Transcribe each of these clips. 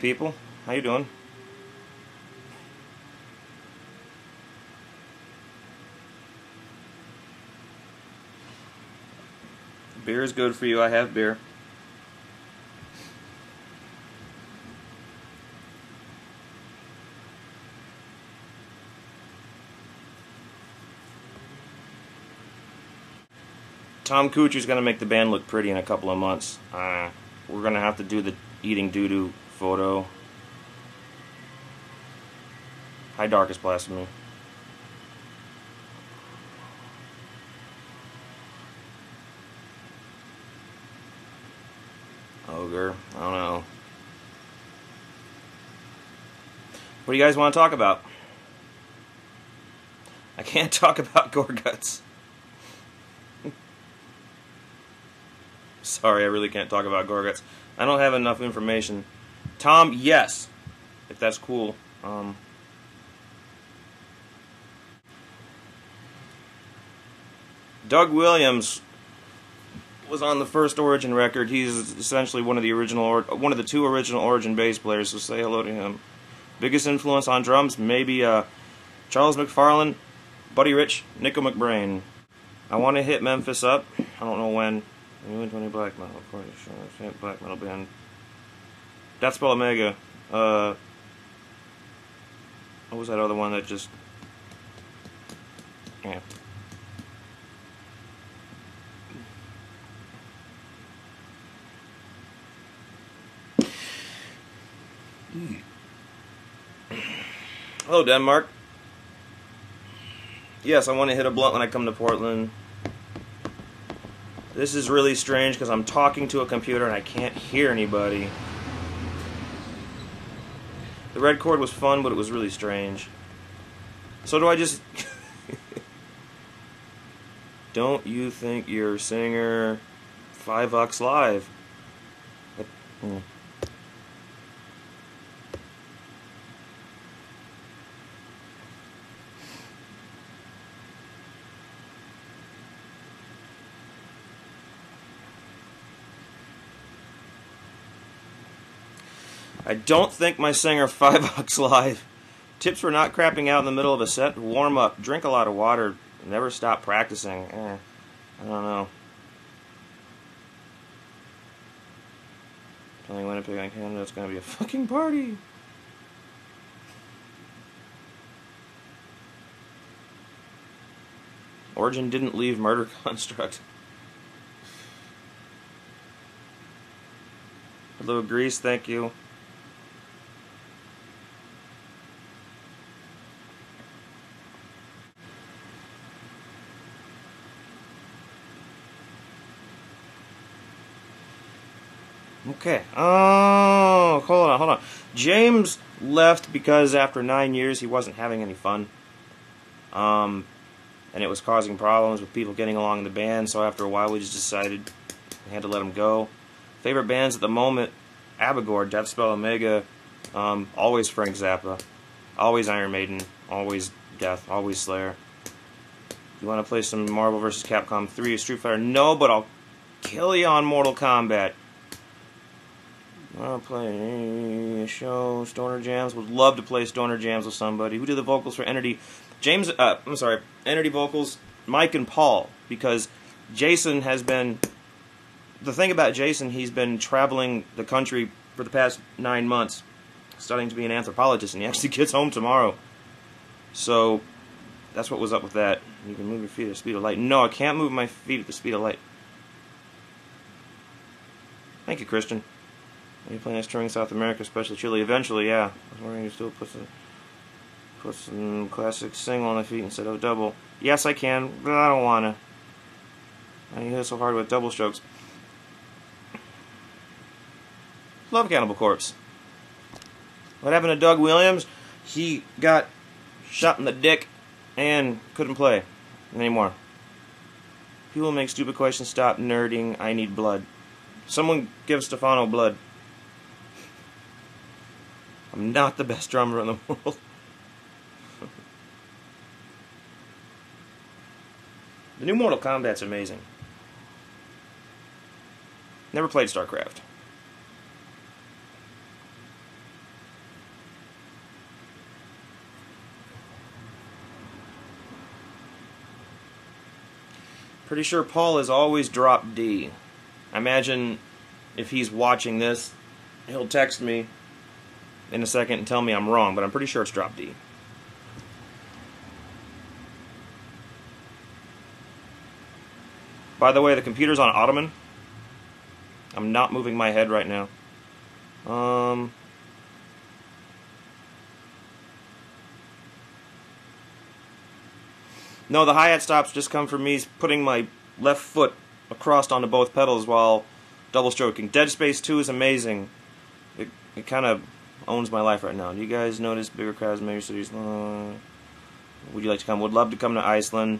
people. How you doing? Beer is good for you. I have beer. Tom Kuchar's going to make the band look pretty in a couple of months. We're going to have to do the eating doo-doo photo. Hi, Darkest Blasphemy. Ogre. I don't know. What do you guys want to talk about? I can't talk about gore guts. Sorry, I really can't talk about gore guts. I don't have enough information. Tom, yes. If that's cool. Doug Williams was on the first Origin record. He's essentially one of the two original Origin bass players, so say hello to him. Biggest influence on drums, maybe Charles McFarlane, Buddy Rich, Nico McBrain. I want to hit Memphis up. I don't know when. New and 20 black metal, of course. Black metal band. Death Spell Omega. What was that other one that just... Yeah. Hello, Denmark. Yes, I want to hit a blunt when I come to Portland. This is really strange because I'm talking to a computer and I can't hear anybody. The red chord was fun, but it was really strange. So do I just... Don't you think you're singer 5 live? I don't think my singer 5 live. Tips for not crapping out in the middle of a set. Warm up. Drink a lot of water. Never stop practicing. I don't know. Playing Winnipeg on Canada, it's gonna be a fucking party. Origin didn't leave Murder Construct. Hello, Greece, thank you. Okay. Oh, hold on. James left because after 9 years he wasn't having any fun. And it was causing problems with people getting along in the band, so after a while we just decided we had to let him go. Favorite bands at the moment, Abigor, Death Spell Omega, always Frank Zappa, always Iron Maiden, always Death, always Slayer. You want to play some Marvel vs. Capcom 3 or Street Fighter? No, but I'll kill you on Mortal Kombat. I'll play a show, Stoner Jams. Would love to play Stoner Jams with somebody. Who did the vocals for Entity? Entity vocals, Mike and Paul. Because Jason has been... The thing about Jason, he's been traveling the country for the past 9 months, studying to be an anthropologist, and he actually gets home tomorrow. So, that's what was up with that. You can move your feet at the speed of light. No, I can't move my feet at the speed of light. Thank you, Christian. Are you planning on touring South America, especially Chile? Eventually, yeah. I was wondering if you still put some classic single on the feet instead of double. Yes, I can, but I don't want to. I hit it so hard with double strokes. Love Cannibal Corpse. What happened to Doug Williams? He got shot in the dick and couldn't play anymore. People make stupid questions. Stop nerding. I need blood. Someone give Stefano blood. I'm not the best drummer in the world. The new Mortal Kombat's amazing. Never played StarCraft. Pretty sure Paul has always dropped D. I imagine if he's watching this, he'll text me in a second and tell me I'm wrong, but I'm pretty sure it's drop D. By the way, the computer's on Ottoman. I'm not moving my head right now. No, the hi-hat stops just come from me putting my left foot across onto both pedals while double stroking. Dead Space 2 is amazing. It kind of owns my life right now. Do you guys notice bigger crowds in major cities? Would you like to come? Would love to come to Iceland.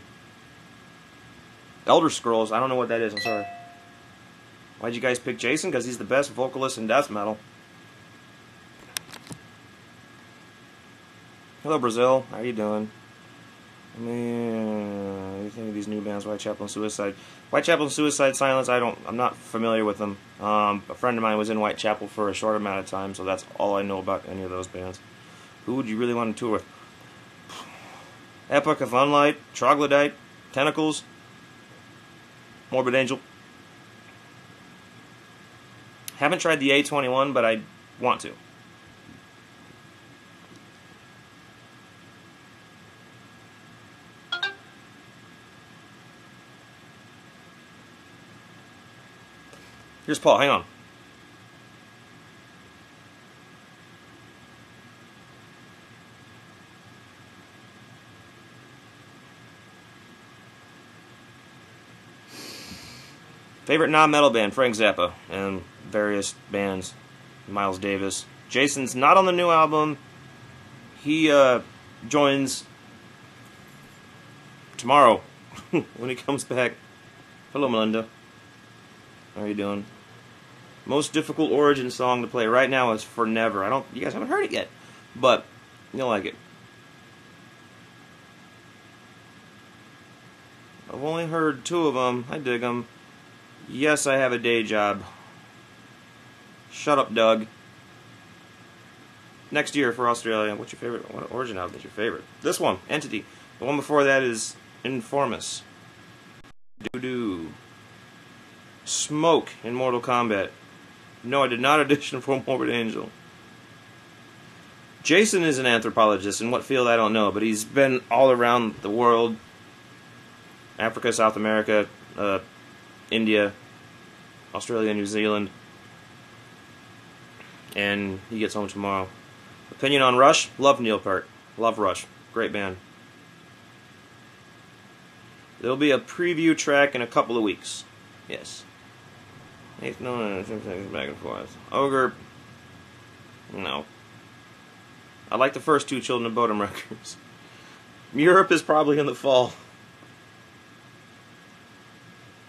Elder Scrolls, I don't know what that is, I'm sorry. Why'd you guys pick Jason? Because he's the best vocalist in death metal. Hello, Brazil. How you doing? What do you think of these new bands, Whitechapel and Suicide? Whitechapel and Suicide Silence, I'm not familiar with them. A friend of mine was in Whitechapel for a short amount of time, so that's all I know about any of those bands. Who would you really want to tour with? Epoch of Unlight, Troglodyte, Tentacles, Morbid Angel. Haven't tried the A21, but I want to. Here's Paul, hang on. Favorite non-metal band, Frank Zappa, and various bands, Miles Davis. Jason's not on the new album. He joins tomorrow when he comes back. Hello, Melinda. How are you doing? Most difficult Origin song to play right now is For Never. You guys haven't heard it yet, but you'll like it. I've only heard 2 of them. I dig them. Yes, I have a day job. Shut up, Doug. Next year for Australia, what's your favorite? What Origin album is your favorite? This one, Entity. The one before that is Informus. Doo-doo. Smoke in Mortal Kombat. No, I did not audition for Morbid Angel. Jason is an anthropologist. In what field, I don't know, but he's been all around the world. Africa, South America, India, Australia, New Zealand. And he gets home tomorrow. Opinion on Rush? Love Neil Peart. Love Rush. Great band. There'll be a preview track in a couple of weeks. Yes. No, back and forth. Ogre. No. I like the first 2 Children of Bodom records. Europe is probably in the fall.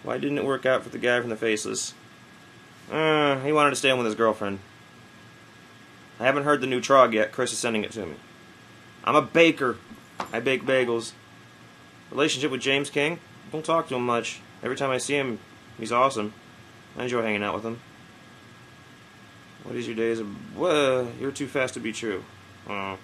Why didn't it work out for the guy from the Faceless? He wanted to stay in with his girlfriend. I haven't heard the new Trog yet. Chris is sending it to me. I'm a baker. I bake bagels. Relationship with James King? Don't talk to him much. Every time I see him, he's awesome. I enjoy hanging out with him. What is your days of... Whoa, you're too fast to be true. No.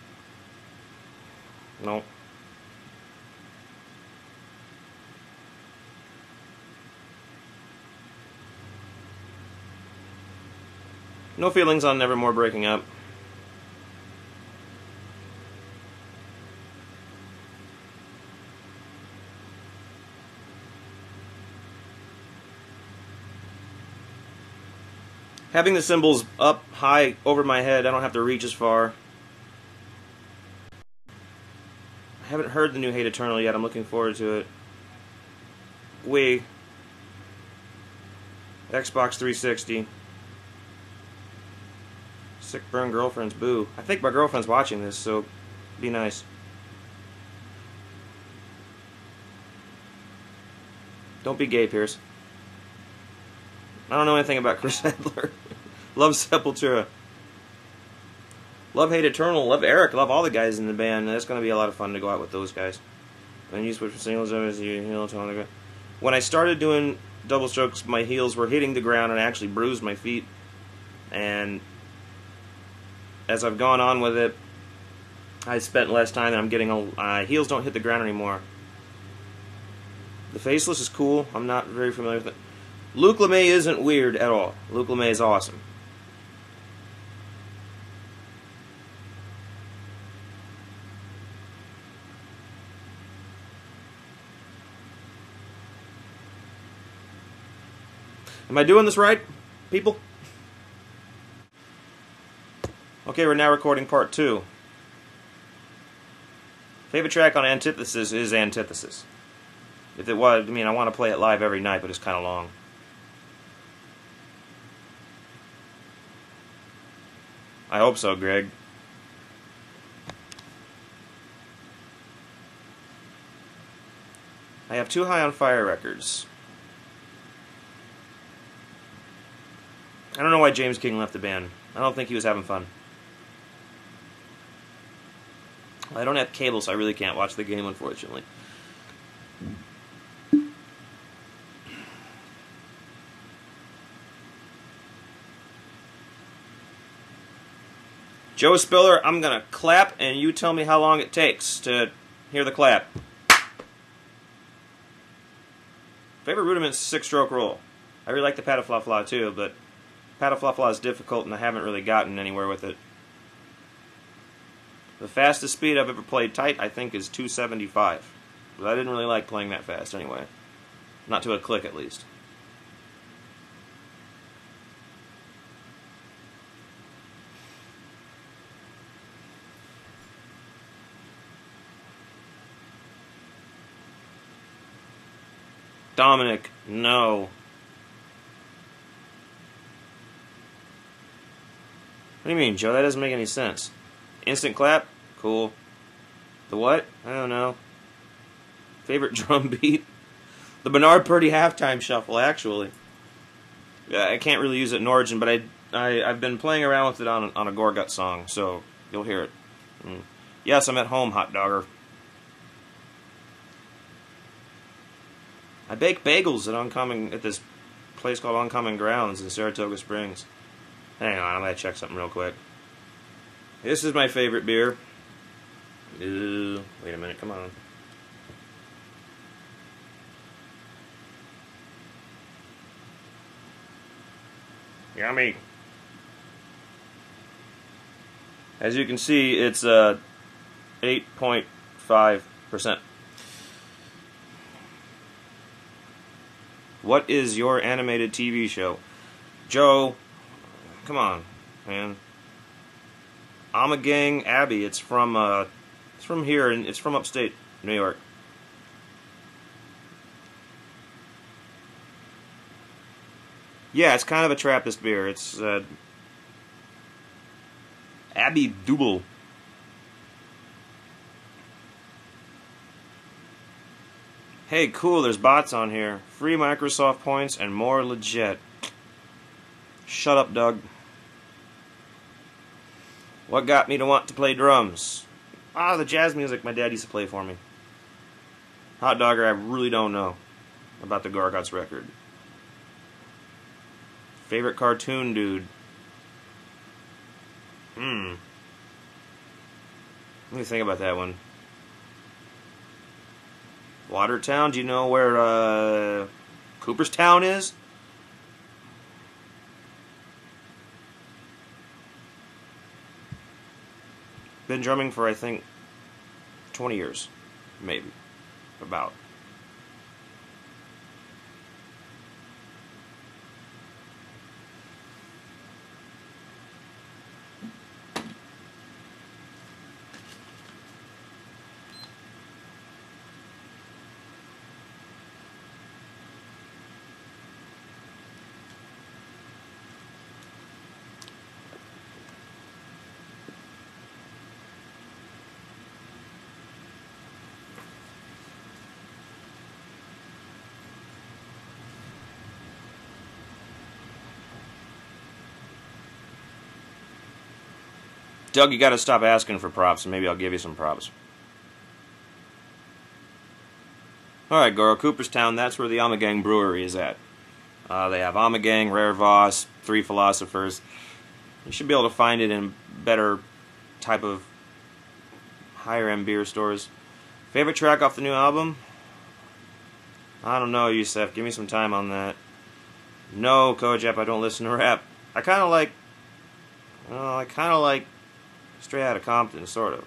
No feelings on Nevermore breaking up. Having the cymbals up high over my head, I don't have to reach as far. I haven't heard the new Hate Eternal yet. I'm looking forward to it. Xbox 360. Sick burn girlfriends, boo. I think my girlfriend's watching this, so be nice. Don't be gay, Pierce. I don't know anything about Chris Adler. Love Sepultura. Love Hate Eternal. Love Eric. Love all the guys in the band. It's going to be a lot of fun to go out with those guys. When you switch from singles, when I started doing double strokes, my heels were hitting the ground and I actually bruised my feet. And as I've gone on with it, I spent less time and I'm getting heels don't hit the ground anymore. The Faceless is cool. I'm not very familiar with it. Luke LeMay isn't weird at all. Luke LeMay is awesome. Am I doing this right, people? Okay, we're now recording part 2. Favorite track on Antithesis is Antithesis. If it was, I mean, I want to play it live every night, but it's kind of long. I hope so, Greg. I have 2 High on Fire records. I don't know why James King left the band. I don't think he was having fun. I don't have cable, so I really can't watch the game, unfortunately. Joe Spiller, I'm going to clap, and you tell me how long it takes to hear the clap. Favorite rudiment's 6-stroke roll. I really like the Patafla-Fla too, but Patafla-Fla is difficult, and I haven't really gotten anywhere with it. The fastest speed I've ever played tight, I think, is 275. But I didn't really like playing that fast anyway. Not to a click, at least. Dominic, no. What do you mean, Joe? That doesn't make any sense. Instant clap? Cool. The what? I don't know. Favorite drum beat? The Bernard Purdy halftime shuffle, actually. Yeah, I can't really use it in Origin, but I've been playing around with it on a Gorgut song, so you'll hear it. Yes, I'm at home, hot dogger. I bake bagels at this place called Uncommon Grounds in Saratoga Springs. Hang on, I'm going to check something real quick. This is my favorite beer. Ooh, wait a minute, come on. Yummy. As you can see, it's 8.5%. What is your animated TV show? Joe, come on, man. Amagang Abbey. It's from here, and it's from upstate New York. Yeah, it's kind of a Trappist beer. It's Abbey Double. Hey, cool, there's bots on here. Free Microsoft points and more legit. Shut up, Doug. What got me to want to play drums? The jazz music my dad used to play for me. Hot Dogger, I really don't know about the Gorguts record. Favorite cartoon dude? Let me think about that one. Watertown? Do you know where Cooperstown is? Been drumming for, I think, 20 years. Maybe. About. Doug, you gotta stop asking for props, and maybe I'll give you some props. Alright, Goro, Cooperstown, that's where the Amagang Brewery is at. They have Amagang, Rare Voss, Three Philosophers. You should be able to find it in better type of higher end beer stores. Favorite track off the new album? I don't know, Yusef. Give me some time on that. No, Kojap, I don't listen to rap. I kind of like... Straight Outta Compton, sort of.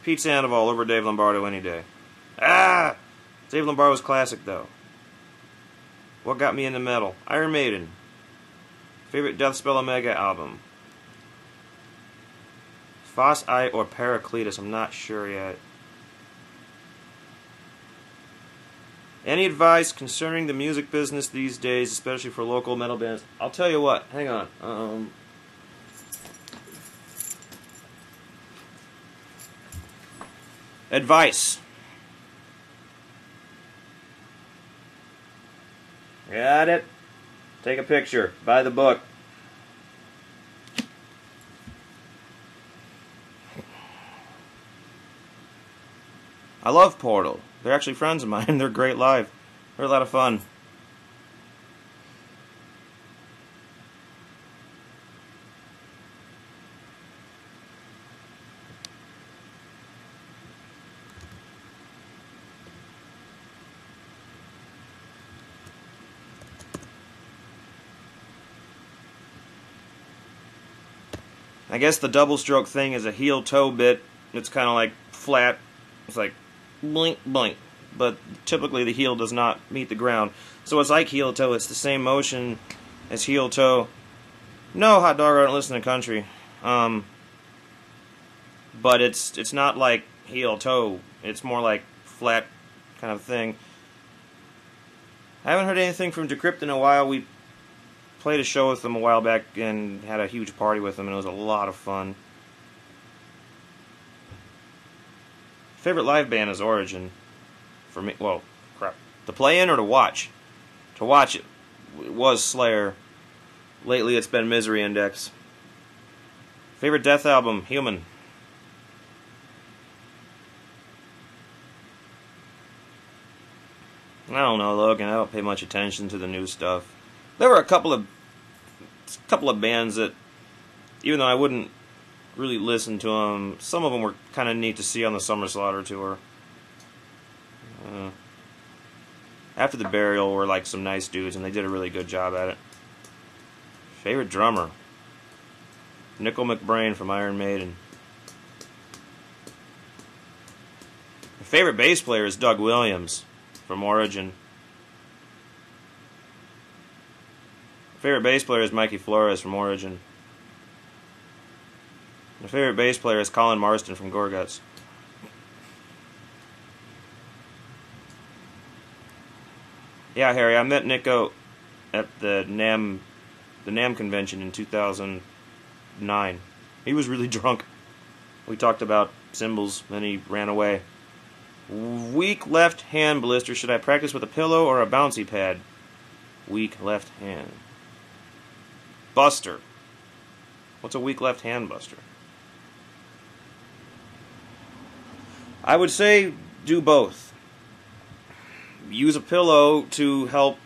Pete Sandoval over Dave Lombardo any day. Ah! Dave Lombardo's classic, though. What got me into metal? Iron Maiden. Favorite Deathspell Omega album? Foss Eye or Paracletus? I'm not sure yet. Any advice concerning the music business these days, especially for local metal bands? I'll tell you what. Hang on. Advice. Got it. Take a picture. Buy the book. I love Portal. They're actually friends of mine. They're great live. They're a lot of fun. I guess the double stroke thing is a heel toe bit. It's kind of like flat. It's like blink, blink. But typically the heel does not meet the ground. So it's like heel toe. It's the same motion as heel toe. No, hot dog, I don't listen to country. But it's not like heel toe. It's more like flat kind of thing. I haven't heard anything from Decrypt in a while. We played a show with them a while back and had a huge party with them, and it was a lot of fun. Favorite live band is Origin. For me, well, crap. To play in or to watch? To watch it was Slayer. Lately it's been Misery Index. Favorite Death album? Human. I don't know, Logan. I don't pay much attention to the new stuff. There were a couple of bands that, even though I wouldn't really listen to them, some of them were kind of neat to see on the Summer Slaughter tour. After the Burial were like some nice dudes, and they did a really good job at it. Favorite drummer? Nickel McBrain from Iron Maiden. My favorite bass player is Doug Williams from Origin. My favorite bass player is Mikey Flores from Origin. My favorite bass player is Colin Marston from Gorguts. Yeah, Harry, I met Nico at the NAMM convention in 2009. He was really drunk. We talked about cymbals, then he ran away. Weak left hand blister. Should I practice with a pillow or a bouncy pad? Weak left hand. Buster. What's a weak left hand buster? I would say do both. Use a pillow to help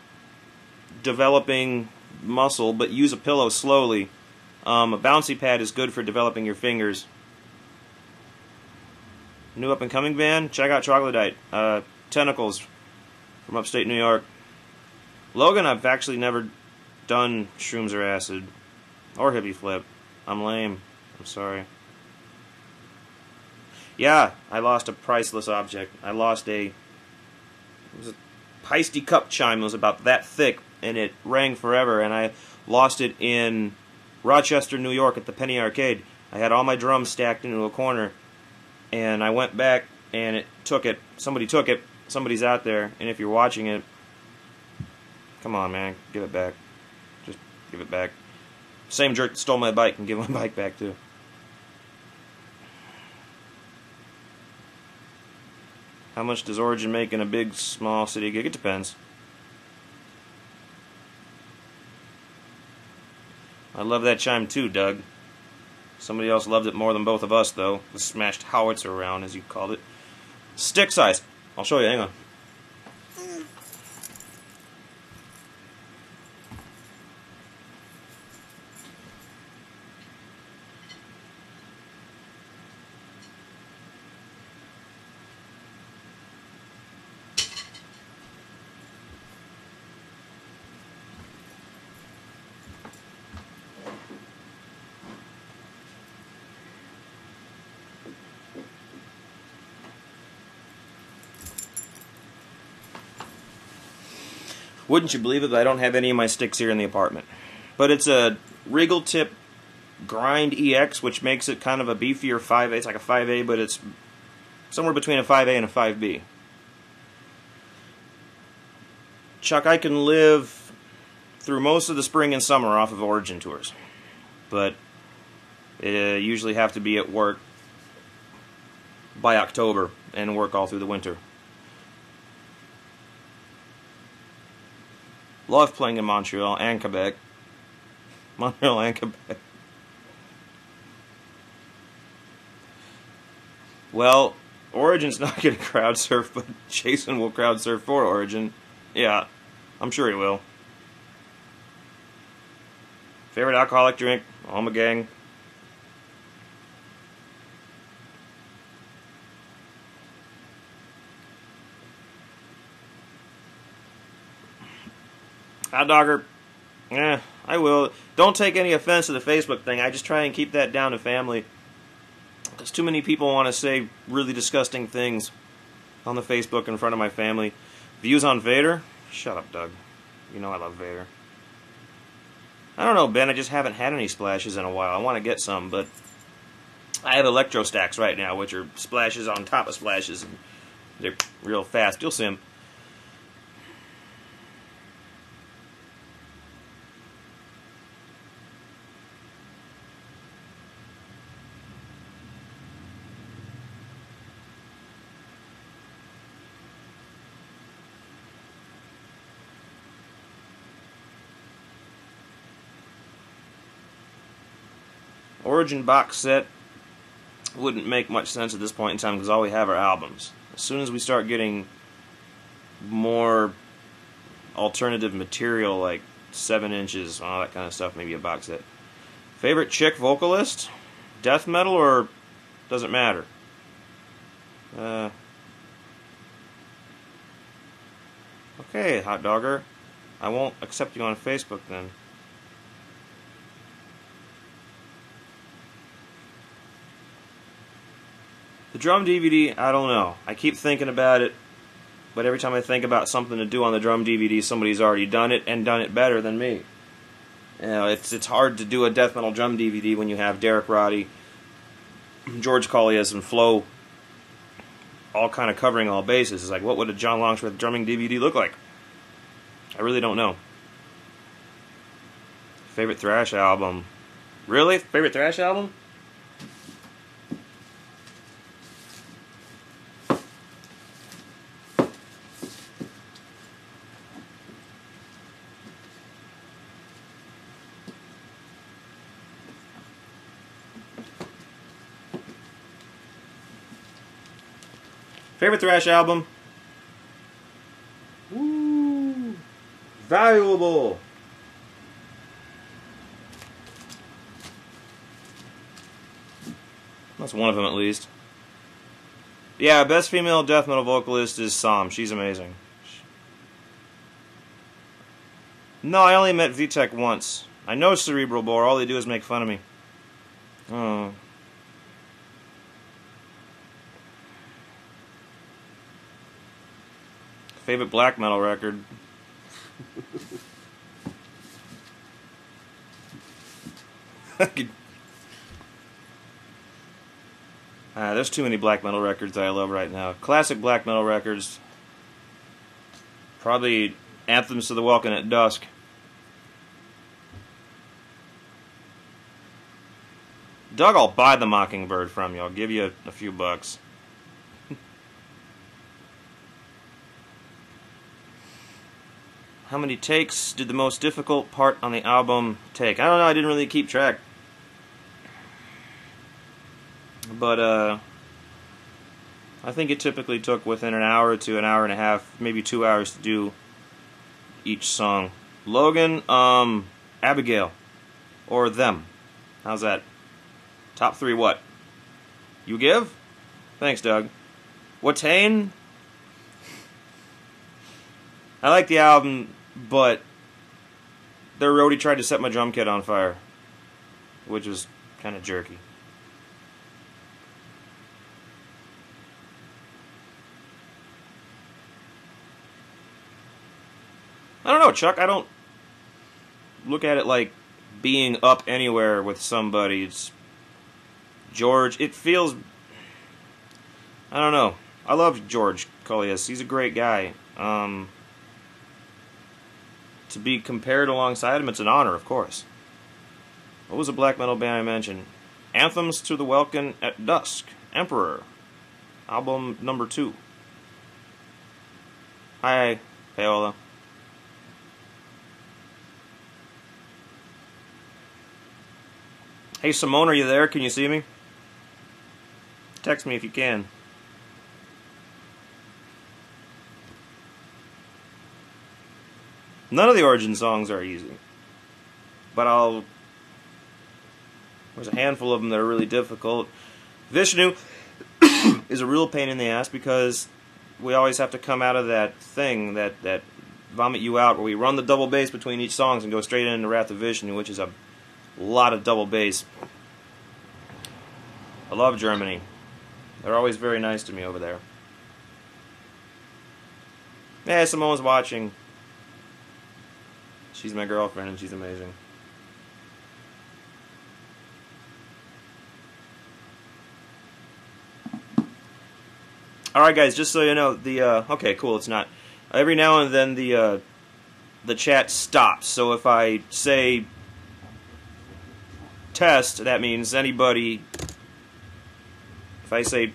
developing muscle, but use a pillow slowly. A bouncy pad is good for developing your fingers. New up-and-coming band? Check out Troglodyte. Tentacles from upstate New York. Logan, I've actually never done shrooms or acid. Or hippie flip. I'm lame. I'm sorry. Yeah, I lost a priceless object. I lost it was a Heisty cup chime. It was about that thick, and it rang forever, and I lost it in Rochester, New York at the Penny Arcade. I had all my drums stacked into a corner, and I went back, and it took it. Somebody took it. Somebody's out there, and if you're watching it, come on, man, give it back. Just give it back. Same jerk that stole my bike can give my bike back, too. How much does Origin make in a big, small city gig? It depends. I love that chime too, Doug. Somebody else loved it more than both of us, though. The smashed howitzer round, as you called it. Stick size. I'll show you, hang on. Wouldn't you believe it, but I don't have any of my sticks here in the apartment. But it's a Regal Tip Grind EX, which makes it kind of a beefier 5A. It's like a 5A, but it's somewhere between a 5A and a 5B. Chuck, I can live through most of the spring and summer off of Origin tours. But I usually have to be at work by October and work all through the winter. Love playing in Montreal and Quebec. Montreal and Quebec. Well, Origin's not going to crowd surf, but Jason will crowd surf for Origin. Yeah, I'm sure he will. Favorite alcoholic drink? Alma Gang. Hot dogger. I will. Don't take any offense to the Facebook thing. I just try and keep that down to family. Because too many people want to say really disgusting things on the Facebook in front of my family. Views on Vader? Shut up, Doug. You know I love Vader. I don't know, Ben. I just haven't had any splashes in a while. I want to get some, but I have electro stacks right now, which are splashes on top of splashes. And they're real fast. You'll see them. Origin box set wouldn't make much sense at this point in time because all we have are albums. As soon as we start getting more alternative material like 7 inches, all that kind of stuff, maybe a box set. Favorite chick vocalist? Death metal or doesn't matter? Okay, hot dogger. I won't accept you on Facebook then. The drum DVD, I don't know. I keep thinking about it, but every time I think about something to do on the drum DVD, somebody's already done it and done it better than me. You know, it's hard to do a death metal drum DVD when you have Derek Roddy, George Collias, and Flo all kind of covering all bases. It's like, what would a John Longstreth drumming DVD look like? I really don't know. Favorite thrash album? Really? Favorite thrash album? Favorite thrash album? Woo! Valuable! That's one of them at least. Yeah, best female death metal vocalist is Sam. She's amazing. No, I only met VTech once. I know Cerebral Bore. All they do is make fun of me. Oh. Favorite black metal record? There's too many black metal records that I love right now. Classic black metal records. Probably Anthems to the Walking at Dusk. Doug, I'll buy the Mockingbird from you. I'll give you a few bucks. How many takes did the most difficult part on the album take? I don't know, I didn't really keep track. But, I think it typically took within an hour to an hour and a half, maybe 2 hours to do each song. Logan, Abigail, or Them. How's that? Top 3 what? You give? Thanks, Doug. Watain? I like the album, but their roadie tried to set my drum kit on fire, which was kind of jerky. I don't know, Chuck. I don't look at it like being up anywhere with somebody. It's George. It feels... I don't know. I love George Collias. He's a great guy. To be compared alongside him, it's an honor, of course. What was the black metal band I mentioned? Anthems to the Welkin at Dusk. Emperor. Album number 2. Hi, Paola. Hey, Simone, are you there? Can you see me? Text me if you can. None of the Origin songs are easy. But there's a handful of them that are really difficult. Vishnu is a real pain in the ass because we always have to come out of that thing, that vomit you out, where we run the double bass between each songs and go straight into Wrath of Vishnu, which is a lot of double bass. I love Germany. They're always very nice to me over there. Yeah, Simone's watching. She's my girlfriend and she's amazing. Alright guys, just so you know, okay, cool, it's not. Every now and then the chat stops, so if I say test, that means anybody, if I say,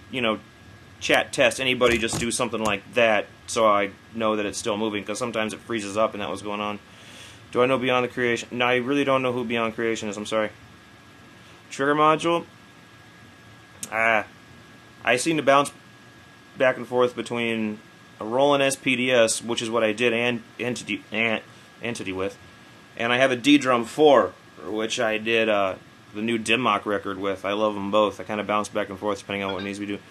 chat test, anybody just do something like that, so I know that it's still moving, because sometimes it freezes up and that was going on. Do I know Beyond the Creation? No, I really don't know who Beyond Creation is, I'm sorry. Trigger module? I seem to bounce back and forth between a Roland SPDS, which is what I did Entity with, and I have a D-Drum 4, which I did the new Dimmock record with. I love them both. I kind of bounce back and forth depending on what needs to be done.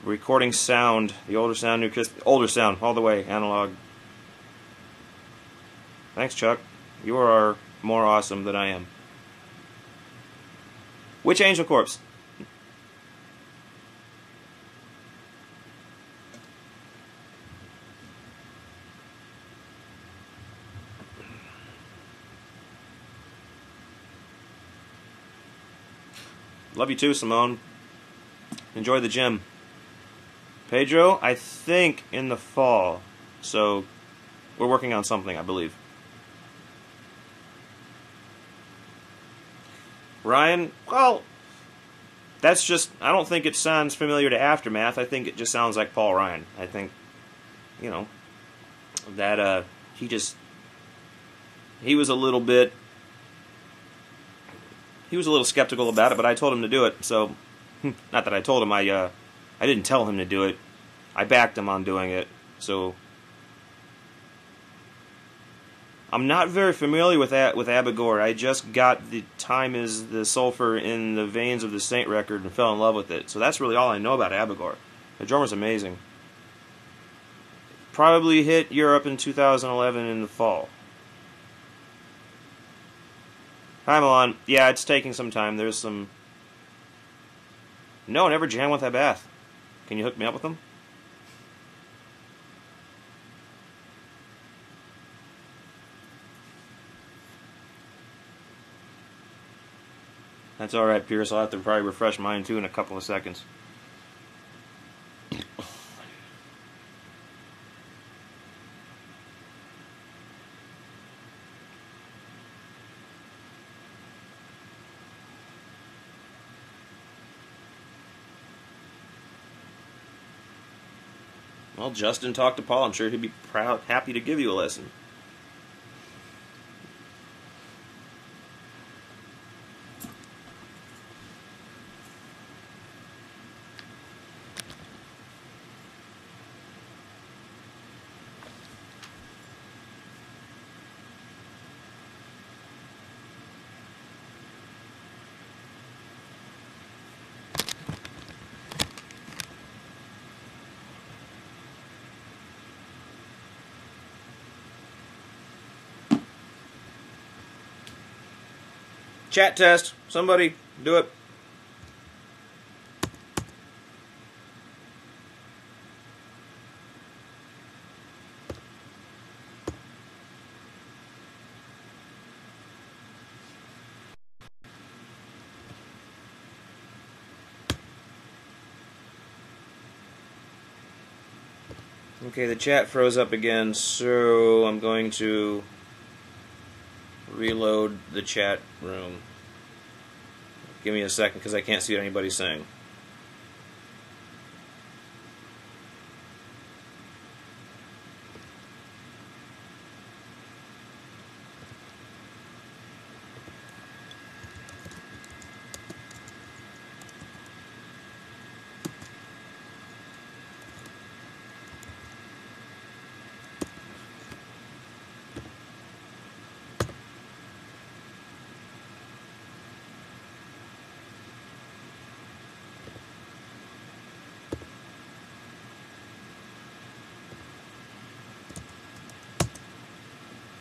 Recording sound, the older sound, new crisp, older sound, all the way, analog. Thanks, Chuck. You are more awesome than I am. Which Angel Corpse? Love you too, Simone. Enjoy the gym. Pedro, I think in the fall. So, we're working on something, I believe. Ryan, well, that's just, I don't think it sounds familiar to Aftermath. I think it just sounds like Paul Ryan. I think, that he was a little skeptical about it, but I told him to do it, so, not that I told him, I didn't tell him to do it. I backed him on doing it, so. I'm not very familiar with Abigor. I just got the Time is the Sulfur in the Veins of the Saint record and fell in love with it, so that's really all I know about Abigor. The drummer's amazing. Probably hit Europe in 2011 in the fall. Hi, Milan. Yeah, it's taking some time. There's some... No, never jam with Abath. Can you hook me up with them? That's alright, Pierce. I'll have to probably refresh mine too in a couple of seconds. Well, Justin talked to Paul. I'm sure he'd be happy to give you a lesson. Chat test. Somebody do it. Okay, the chat froze up again, so I'm going to reload the chat room. Give me a second, because I can't see what anybody's saying.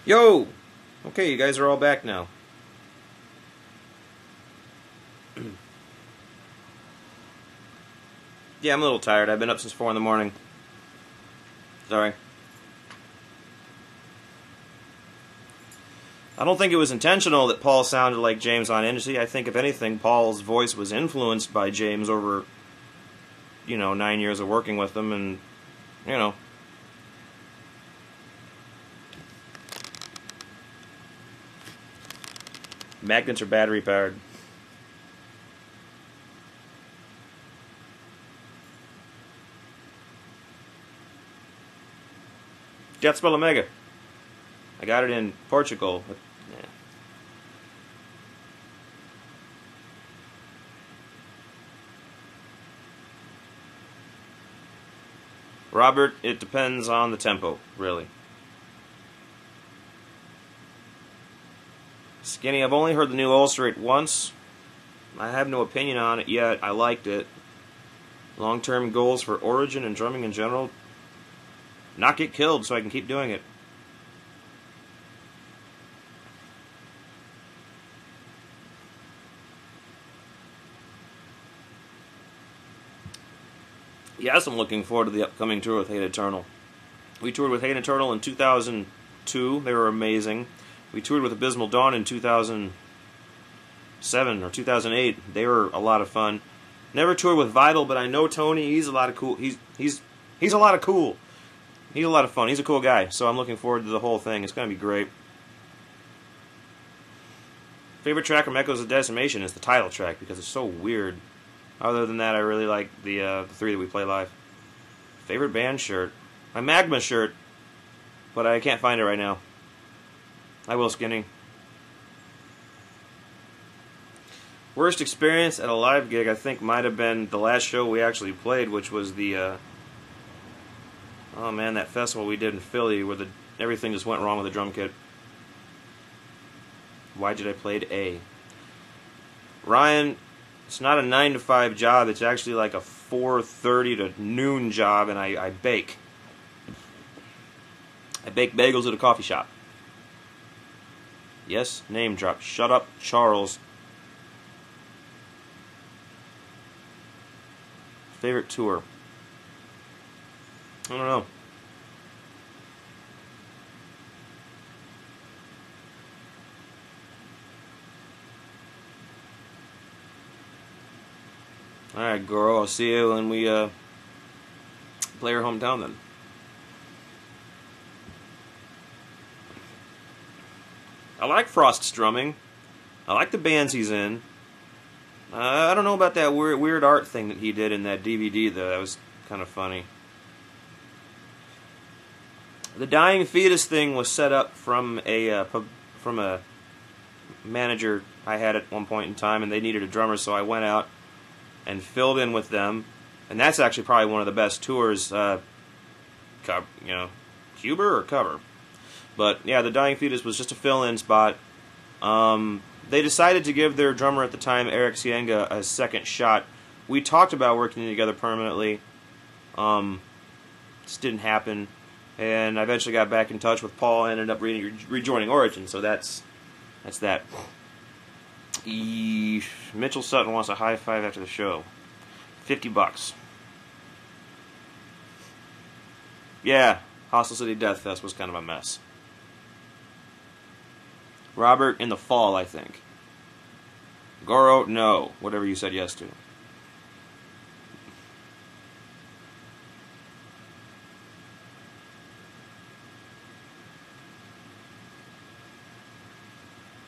Yo! Okay, you guys are all back now. Yeah, I'm a little tired. I've been up since 4 in the morning. Sorry. I don't think it was intentional that Paul sounded like James on Industry. I think, if anything, Paul's voice was influenced by James over, 9 years of working with him, and, Magnets are battery powered. Jet spell Omega. I got it in Portugal. Yeah. Robert, it depends on the tempo, really. Skinny, I've only heard the new Longstreth once. I have no opinion on it yet. I liked it. Long-term goals for Origin and drumming in general. Not get killed so I can keep doing it. Yes, I'm looking forward to the upcoming tour with Hate Eternal. We toured with Hate Eternal in 2002. They were amazing. We toured with Abysmal Dawn in 2007 or 2008. They were a lot of fun. Never toured with Vital, but I know Tony. He's a lot of cool. He's a lot of cool. He's a lot of fun. He's a cool guy. So I'm looking forward to the whole thing. It's going to be great. Favorite track from Echoes of Decimation is the title track because it's so weird. Other than that, I really like the 3 that we play live. Favorite band shirt? My Magma shirt, but I can't find it right now. I will, Skinny. Worst experience at a live gig, I think, might have been the last show we actually played, which was the oh man, that festival we did in Philly where everything just went wrong with the drum kit. Why did I play A? Ryan, it's not a 9 to 5 job. It's actually like a 4:30 to noon job, and I bake. I bake bagels at a coffee shop. Yes, name drop. Shut up, Charles. Favorite tour? I don't know. Alright, Goro, I'll see you when we play your hometown then. I like Frost's drumming. I like the bands he's in. I don't know about that weird art thing that he did in that DVD, though. That was kind of funny. The Dying Fetus thing was set up from a manager I had at one point in time, and they needed a drummer, so I went out and filled in with them. And that's actually probably one of the best tours, Huber or cover. But yeah, the Dying Fetus was just a fill-in spot. They decided to give their drummer at the time, Eric Sienga, a second shot. We talked about working together permanently. Just didn't happen. And I eventually got back in touch with Paul and ended up rejoining Origin. So that's that. Mitchell Sutton wants a high five after the show. $50. Yeah, Hostel City Death Fest was kind of a mess. Robert, in the fall, I think. Goro, no. Whatever you said yes to.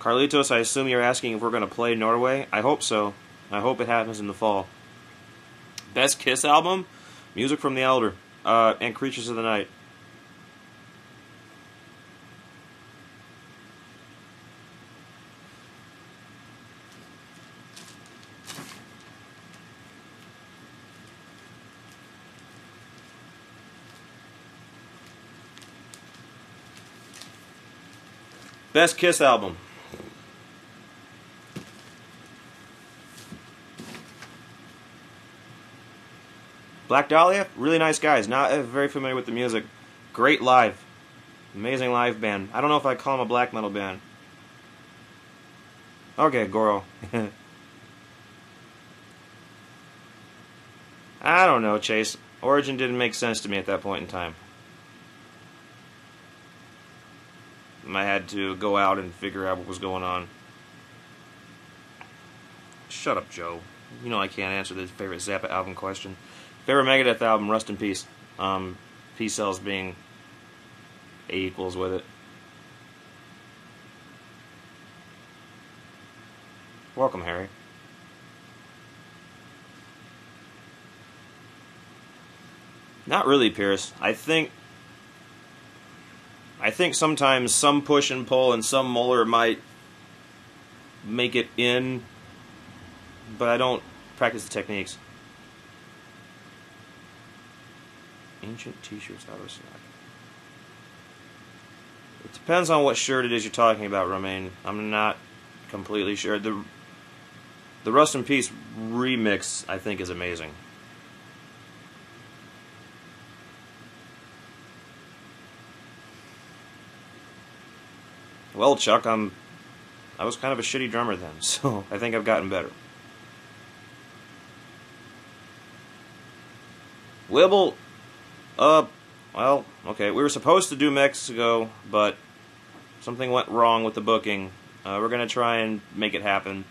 Carlitos, I assume you're asking if we're going to play Norway? I hope so. I hope it happens in the fall. Best Kiss album? Music from the Elder. And Creatures of the Night. Best Kiss album. Black Dahlia, really nice guys. Not very familiar with the music. Great live. Amazing live band. I don't know if I'd call them a black metal band. Okay, Goro. I don't know, Chase. Origin didn't make sense to me at that point in time. I had to go out and figure out what was going on. Shut up, Joe. You know I can't answer the favorite Zappa album question. Favorite Megadeth album, Rust in Peace. Peace Cells being A equals with it. Welcome, Harry. Not really, Pierce. I think sometimes some push and pull and some molar might make it in, but I don't practice the techniques. Ancient t-shirts out of stock. It depends on what shirt it is you're talking about, Romaine. I'm not completely sure. The Rust in Peace remix, I think, is amazing. Well, Chuck, I was kind of a shitty drummer then, so I think I've gotten better. Wibble, well, okay, we were supposed to do Mexico, but something went wrong with the booking. We're gonna try and make it happen.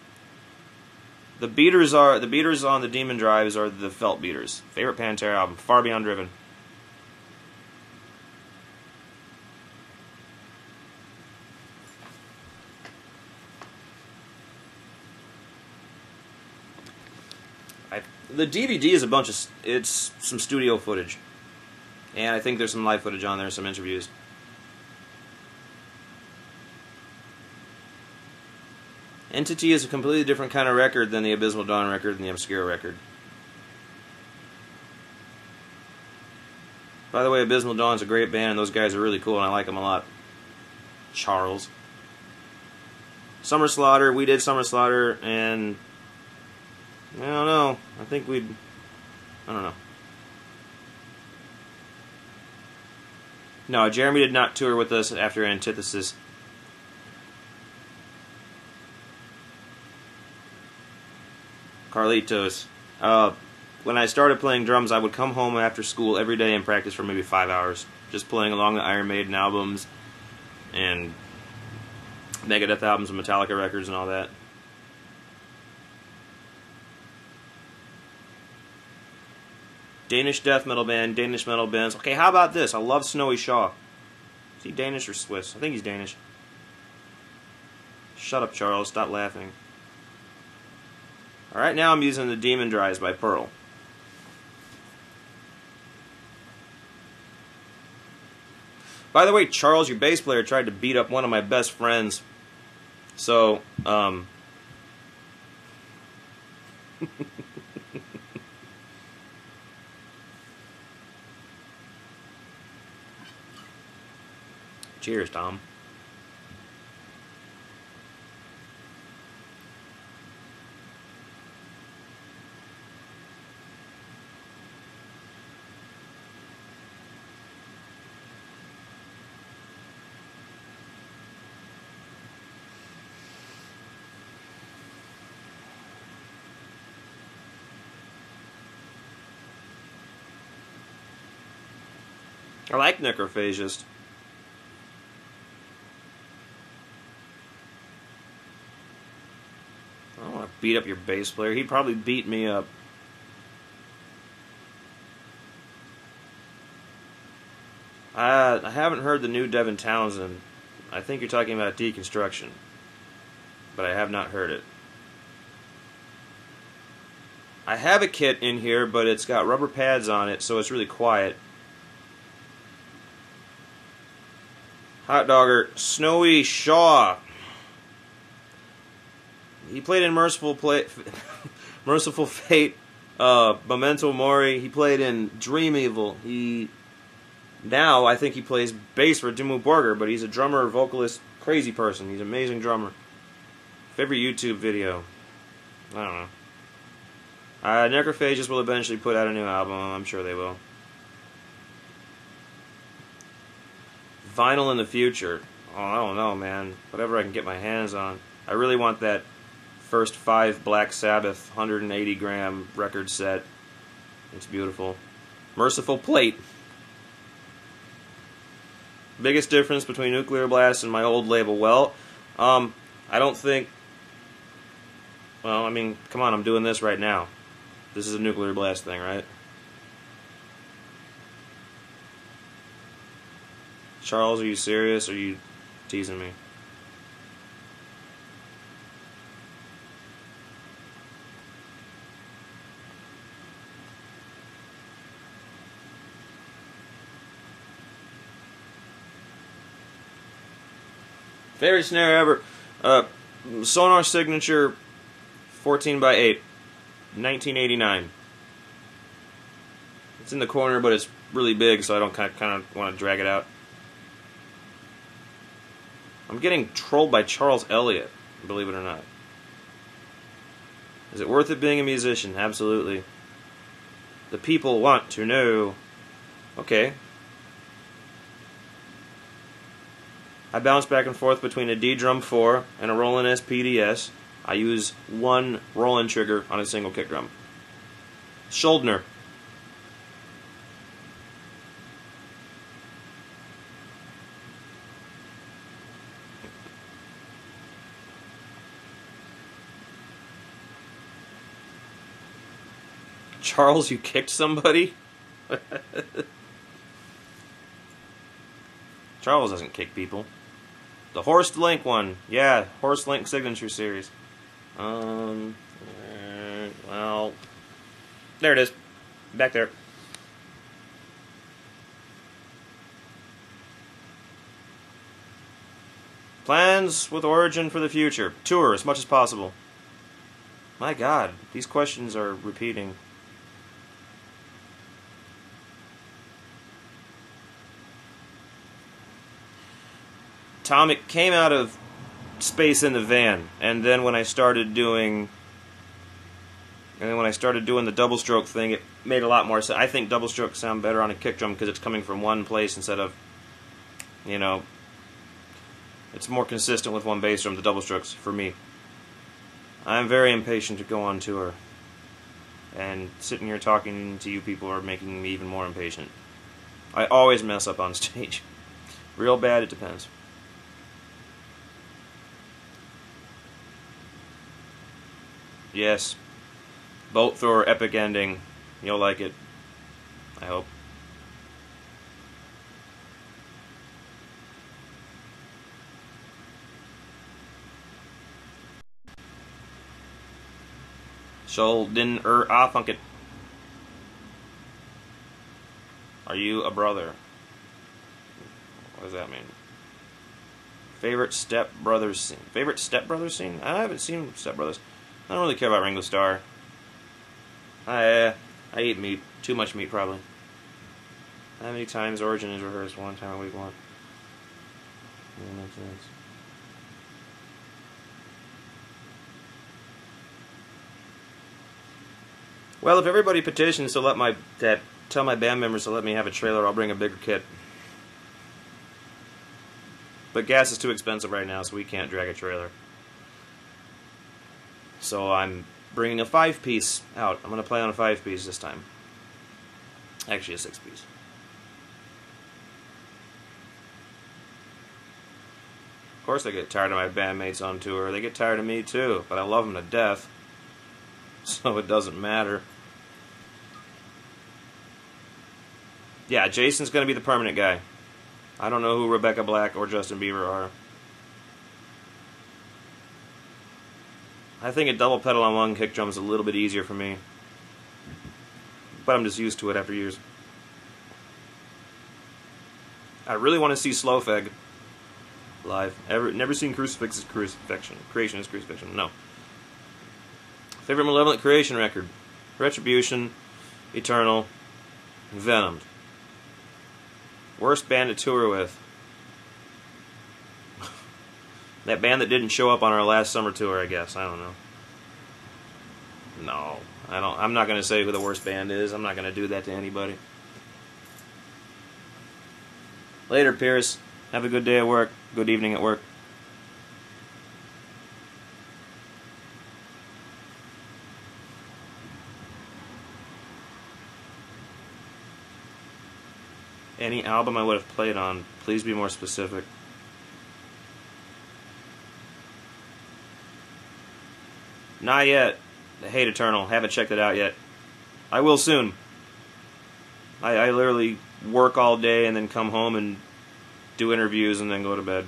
The beaters on the Demon Drives are the Felt Beaters. Favorite Pantera album, Far Beyond Driven. The DVD is it's some studio footage. And I think there's some live footage on there, some interviews. Entity is a completely different kind of record than the Abysmal Dawn record and the Obscura record. By the way, Abysmal Dawn's a great band, and those guys are really cool, and I like them a lot. Charles. Summer Slaughter, we did Summer Slaughter, and I don't know. I don't know. No, Jeremy did not tour with us after Antithesis. Carlitos. When I started playing drums, I would come home after school every day and practice for maybe 5 hours. Just playing along the Iron Maiden albums and Megadeth albums and Metallica records and all that. Danish death metal band, Danish metal bands. Okay, how about this? I love Snowy Shaw. Is he Danish or Swiss? I think he's Danish. Shut up, Charles. Stop laughing. Alright, now I'm using the Demon Drives by Pearl. By the way, Charles, your bass player, tried to beat up one of my best friends. So, cheers, Tom. I like Necrophagist. I don't want to beat up your bass player. He'd probably beat me up. I haven't heard the new Devin Townsend. I think you're talking about Deconstruction. but I have not heard it. I have a kit in here, but it's got rubber pads on it, so it's really quiet. Hot Dogger, Snowy Shaw. He played in Merciful Fate, Memento Mori. He played in Dream Evil. Now I think he plays bass for Dimmu Borgir, but he's a drummer, vocalist, crazy person. He's an amazing drummer. Favorite YouTube video? I don't know. Necrophages will eventually put out a new album. I'm sure they will. Vinyl in the future. Oh, I don't know, man. Whatever I can get my hands on. I really want that first 5 Black Sabbath 180 gram record set. It's beautiful. Merciful Plate. Biggest difference between Nuclear Blast and my old label? Well, I don't think... Well, I mean, come on, I'm doing this right now. This is a Nuclear Blast thing, right? Charles, are you serious? Or are you teasing me? Favorite snare ever? Sonar Signature 14x8, 1989. It's in the corner, but it's really big, so I don't kind of want to drag it out. I'm getting trolled by Charles Elliott, believe it or not. Is it worth it being a musician? Absolutely. The people want to know. Okay. I bounce back and forth between a D-Drum 4 and a Roland S PDS. I use one Roland trigger on a single kick drum. Schuldner. Charles, you kicked somebody? Charles doesn't kick people. The Horst Link one. Yeah, Horst Link Signature Series. Well, there it is. Back there. Plans with Origin for the future. Tour as much as possible. My God, these questions are repeating. Tom, it came out of space in the van, and then when I started doing the double stroke thing, it made a lot more sense. I think double strokes sound better on a kick drum because it's coming from one place instead of, you know, it's more consistent with one bass drum, the double strokes, for me. I'm very impatient to go on tour, and sitting here talking to you people are making me even more impatient. I always mess up on stage. Real bad, it depends. Yes. Bolt Thrower epic ending. You'll like it. I hope. Schulden funk it. Are you a brother? What does that mean? Favorite Step Brothers scene. Favorite Step Brothers scene? I haven't seen Step Brothers. I don't really care about Ringo Starr. I eat meat. Too much meat, probably. How many times Origin is rehearsed? One time a week, one. Yeah, makes sense. Well, if everybody petitions to tell my band members to let me have a trailer, I'll bring a bigger kit. But gas is too expensive right now, so we can't drag a trailer. So I'm bringing a 5-piece out. I'm going to play on a 5-piece this time. Actually, a 6-piece. Of course I get tired of my bandmates on tour. They get tired of me too, but I love them to death. So it doesn't matter. Yeah, Jason's going to be the permanent guy. I don't know who Rebecca Black or Justin Bieber are. I think a double pedal on one kick drum is a little bit easier for me. But I'm just used to it after years. I really want to see Slowfeg live. Never seen Crucifix's Crucifixion. Creation is Crucifixion. No. Favorite Malevolent Creation record? Retribution, Eternal, Venomed. Worst band to tour with? That band that didn't show up on our last summer tour, I guess. I don't know. No, I don't. I'm not going to say who the worst band is. I'm not going to do that to anybody. Later, Pierce. Have a good day at work. Good evening at work. Any album I would have played on, please be more specific. Not yet. I hate Eternal. Haven't checked it out yet. I will soon. I literally work all day and then come home and do interviews and then go to bed.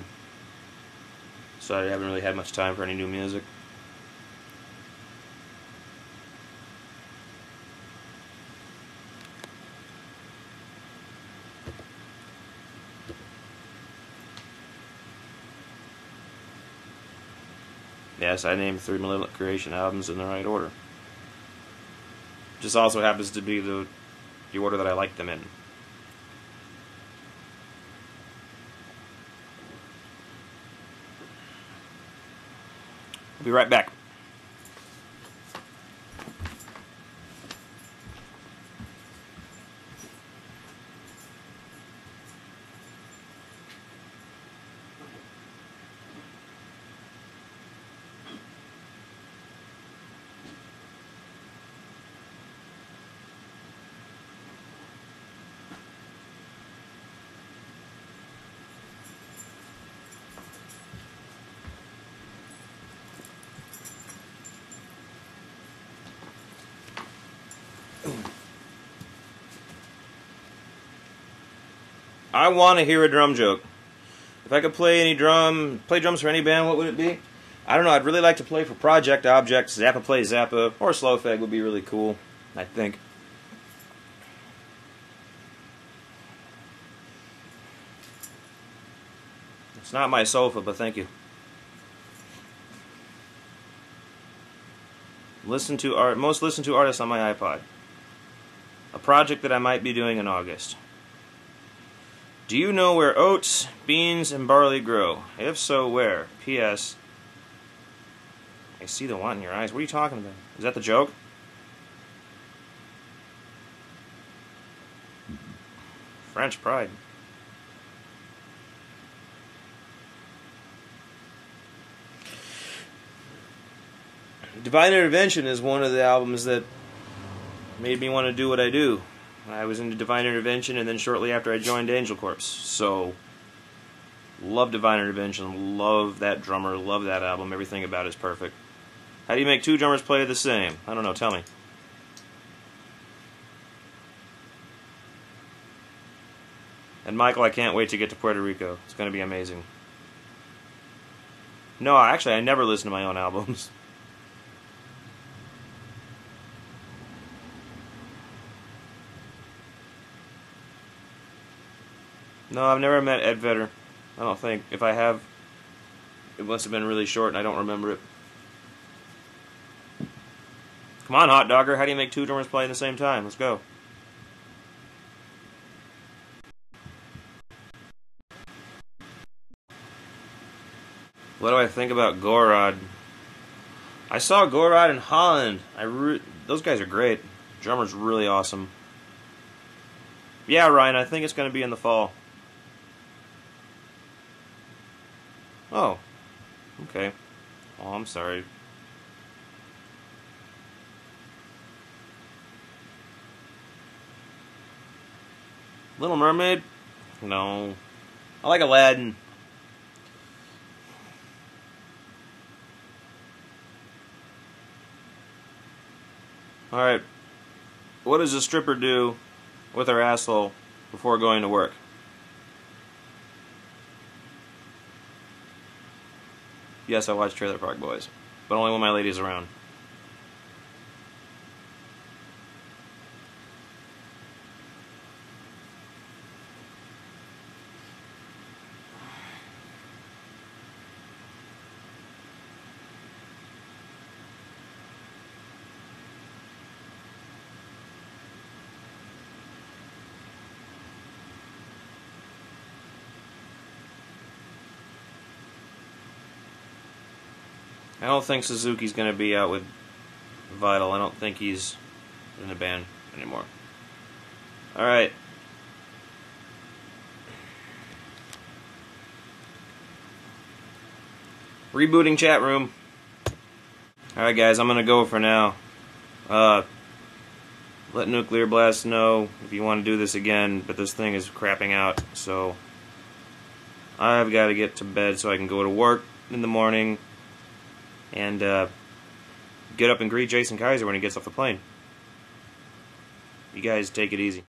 So I haven't really had much time for any new music. Yes, I named 3 Malevolent Creation albums in the right order. Just also happens to be the order that I like them in. I'll be right back. I want to hear a drum joke. If I could play drums for any band, what would it be? I don't know. I'd really like to play for Project Object, Zappa Play Zappa, or Slowfeg would be really cool, I think. It's not my sofa, but thank you. Most listened to artists on my iPod. A project that I might be doing in August. Do you know where oats, beans, and barley grow? If so, where? P.S. I see the want in your eyes. What are you talking about? Is that the joke? French Pride. Divine Intervention is one of the albums that made me want to do what I do. I was into Divine Intervention, and then shortly after I joined Angel Corpse. So, love Divine Intervention, love that drummer, love that album. Everything about it is perfect. How do you make two drummers play the same? I don't know, tell me. And Michael, I can't wait to get to Puerto Rico. It's going to be amazing. No, actually, I never listen to my own albums. No, I've never met Ed Vedder. I don't think. If I have, it must have been really short and I don't remember it. Come on, Hot Dogger. How do you make two drummers play at the same time? Let's go. What do I think about Gorod? I saw Gorod in Holland. Those guys are great. Drummer's really awesome. Yeah, Ryan, I think it's going to be in the fall. Oh, okay. Oh, I'm sorry. Little Mermaid? No. I like Aladdin. Alright. What does a stripper do with her asshole before going to work? Yes, I watched Trailer Park Boys. but only when my lady's around. I don't think Suzuki's going to be out with Vital. I don't think he's in the band anymore. Alright. Rebooting chat room. Alright guys, I'm going to go for now. Let Nuclear Blast know if you want to do this again, but this thing is crapping out, so I've got to get to bed so I can go to work in the morning and get up and greet Jason Kaiser when he gets off the plane. You guys take it easy.